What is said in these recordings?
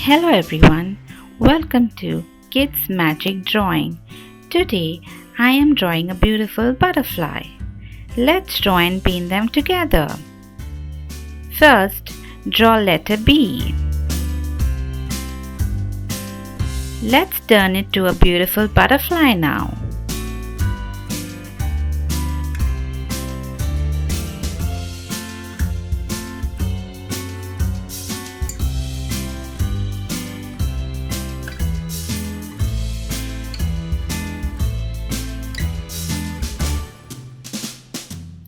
Hello everyone, welcome to Kids Magic Drawing. Today I am drawing a beautiful butterfly. Let's draw and paint them together. First, draw letter B. Let's turn it to a beautiful butterfly now.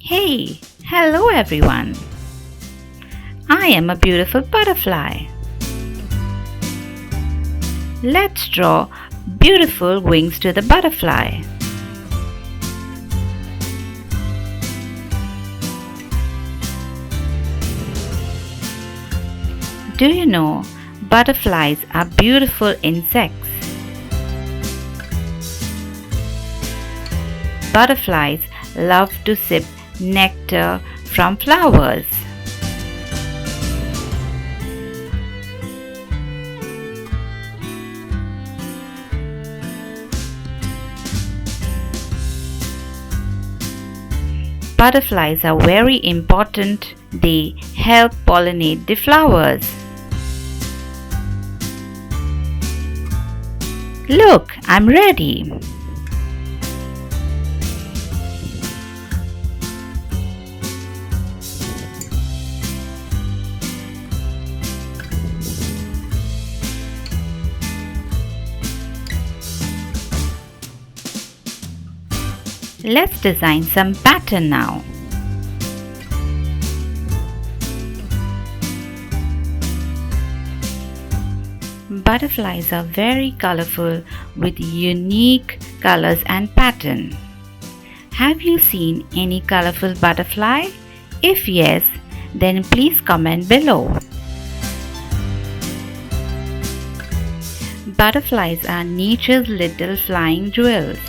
Hey, hello everyone. I am a beautiful butterfly. Let's draw beautiful wings to the butterfly. Do you know butterflies are beautiful insects? Butterflies love to sip nectar from flowers. Butterflies are very important. They help pollinate the flowers. Look, I'm ready. Let's design some pattern now. Butterflies are very colorful with unique colors and pattern. Have you seen any colorful butterfly? If yes, then please comment below. Butterflies are nature's little flying jewels.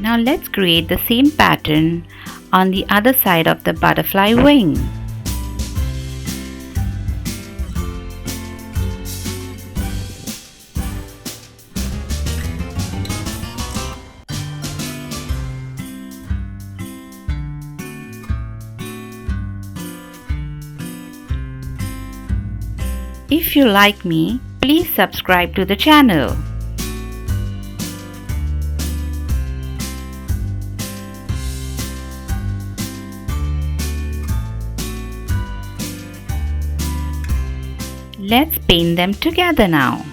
Now let's create the same pattern on the other side of the butterfly wing. If you like me, please subscribe to the channel. Let's paint them together now.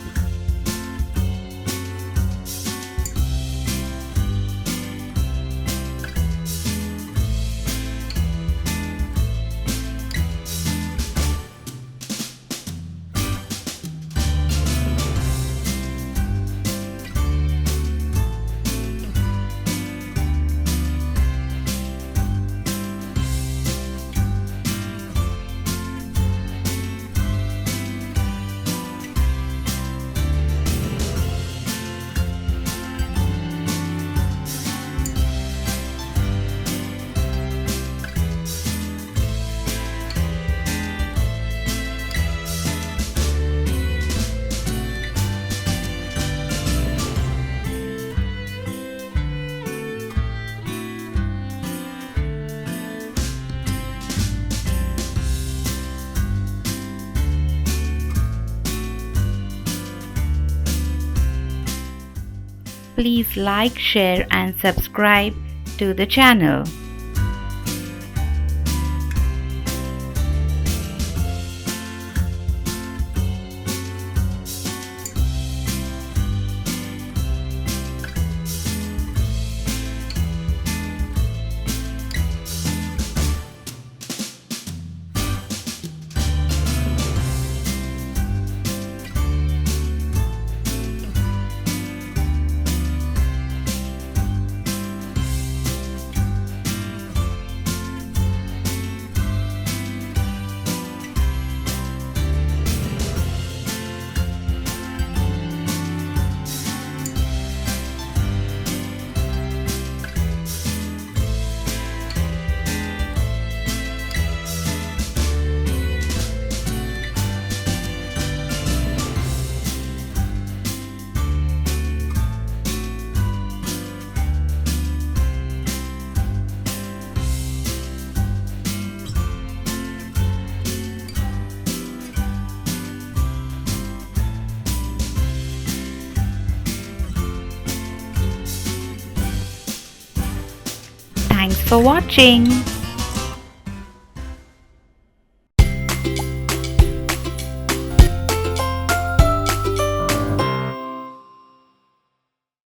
Please like, share and subscribe to the channel. for watching.